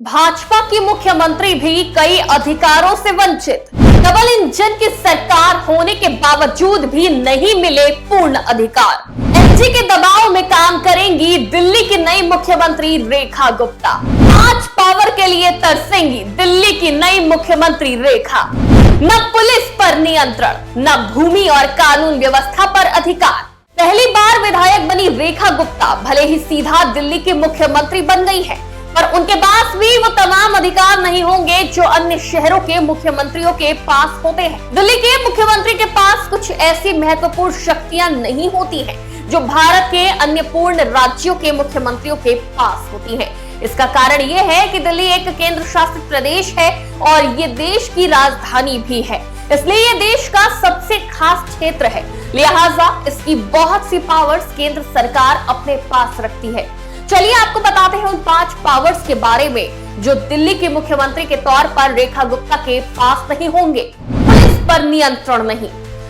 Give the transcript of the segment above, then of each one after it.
भाजपा की मुख्यमंत्री भी कई अधिकारों से वंचित। डबल इंजन की सरकार होने के बावजूद भी नहीं मिले पूर्ण अधिकार। एलजी के दबाव में काम करेंगी दिल्ली की नई मुख्यमंत्री रेखा गुप्ता। 5 पावर के लिए तरसेंगी दिल्ली की नई मुख्यमंत्री रेखा। न पुलिस पर नियंत्रण, न भूमि और कानून व्यवस्था पर अधिकार। पहली बार विधायक बनी रेखा गुप्ता भले ही सीधा दिल्ली की मुख्यमंत्री बन गई है, पर उनके पास भी वो तमाम अधिकार नहीं होंगे जो अन्य शहरों के मुख्यमंत्रियों के पास होते हैं। दिल्ली के मुख्यमंत्री के पास कुछ ऐसी महत्वपूर्ण शक्तियां नहीं होती हैं जो भारत के अन्य पूर्ण राज्यों के मुख्यमंत्रियों के पास होती हैं। इसका कारण ये है कि दिल्ली एक केंद्र शासित प्रदेश है और ये देश की राजधानी भी है, इसलिए ये देश का सबसे खास क्षेत्र है। लिहाजा इसकी बहुत सी पावर्स केंद्र सरकार अपने पास रखती है। चलिए आपको बताते हैं उन 5 पावर्स के बारे में जो दिल्ली के मुख्यमंत्री के तौर पर रेखा गुप्ता के पास नहीं होंगे। पुलिस पर नियंत्रण नहीं।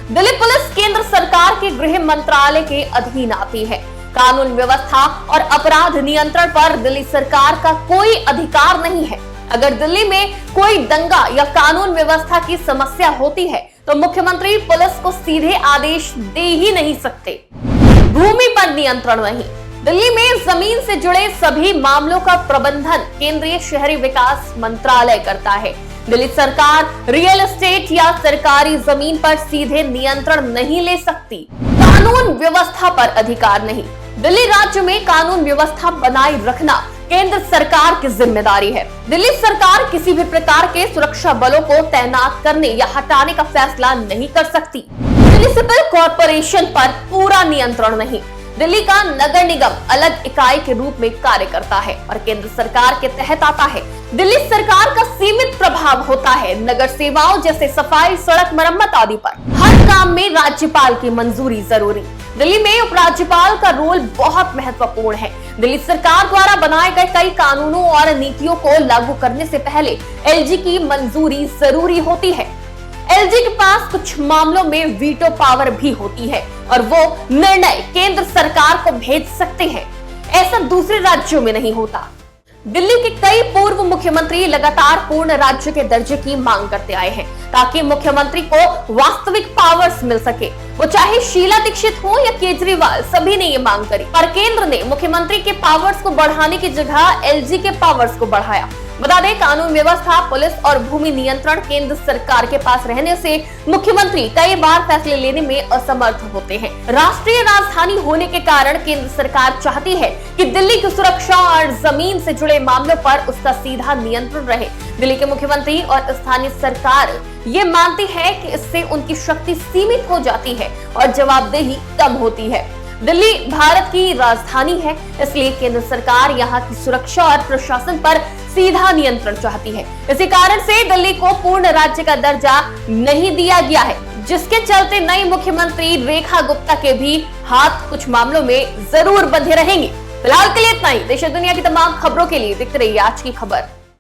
दिल्ली पुलिस केंद्र सरकार के गृह मंत्रालय के अधीन आती है। कानून व्यवस्था और अपराध नियंत्रण पर दिल्ली सरकार का कोई अधिकार नहीं है। अगर दिल्ली में कोई दंगा या कानून व्यवस्था की समस्या होती है तो मुख्यमंत्री पुलिस को सीधे आदेश दे ही नहीं सकते। भूमि पर नियंत्रण नहीं। दिल्ली में जमीन से जुड़े सभी मामलों का प्रबंधन केंद्रीय शहरी विकास मंत्रालय करता है। दिल्ली सरकार रियल एस्टेट या सरकारी जमीन पर सीधे नियंत्रण नहीं ले सकती। कानून व्यवस्था पर अधिकार नहीं। दिल्ली राज्य में कानून व्यवस्था बनाए रखना केंद्र सरकार की जिम्मेदारी है। दिल्ली सरकार किसी भी प्रकार के सुरक्षा बलों को तैनात करने या हटाने का फैसला नहीं कर सकती। म्युनिसिपल कॉर्पोरेशन पर पूरा नियंत्रण नहीं। दिल्ली का नगर निगम अलग इकाई के रूप में कार्य करता है और केंद्र सरकार के तहत आता है। दिल्ली सरकार का सीमित प्रभाव होता है नगर सेवाओं जैसे सफाई, सड़क मरम्मत आदि पर। हर काम में राज्यपाल की मंजूरी जरूरी। दिल्ली में उपराज्यपाल का रोल बहुत महत्वपूर्ण है। दिल्ली सरकार द्वारा बनाए गए कई कानूनों और नीतियों को लागू करने से पहले एलजी की मंजूरी जरूरी होती है। एलजी के पास कुछ मामलों में वीटो पावर भी होती है और वो निर्णय केंद्र सरकार को भेज सकते हैं। ऐसा दूसरे राज्यों में नहीं होता। दिल्ली के कई पूर्व मुख्यमंत्री लगातार पूर्ण राज्य के दर्जे की मांग करते आए हैं ताकि मुख्यमंत्री को वास्तविक पावर्स मिल सके। वो चाहे शीला दीक्षित हो या केजरीवाल, सभी ने ये मांग करी, पर केंद्र ने मुख्यमंत्री के पावर्स को बढ़ाने की जगह एलजी के पावर्स को बढ़ाया। बता दें, कानून व्यवस्था, पुलिस और भूमि नियंत्रण केंद्र सरकार के पास रहने से मुख्यमंत्री कई बार फैसले लेने में असमर्थ होते हैं। राष्ट्रीय राजधानी होने के कारण केंद्र सरकार चाहती है कि दिल्ली की सुरक्षा और जमीन से जुड़े मामलों पर उसका सीधा नियंत्रण रहे। दिल्ली के मुख्यमंत्री और स्थानीय सरकार ये मानती है कि इससे उनकी शक्ति सीमित हो जाती है और जवाबदेही कम होती है। दिल्ली भारत की राजधानी है, इसलिए केंद्र सरकार यहाँ की सुरक्षा और प्रशासन पर सीधा नियंत्रण चाहती है। इसी कारण से दिल्ली को पूर्ण राज्य का दर्जा नहीं दिया गया है, जिसके चलते नई मुख्यमंत्री रेखा गुप्ता के भी हाथ कुछ मामलों में जरूर बंधे रहेंगे। फिलहाल के लिए इतना ही। देश और दुनिया की तमाम खबरों के लिए देखते रहिए आज की खबर।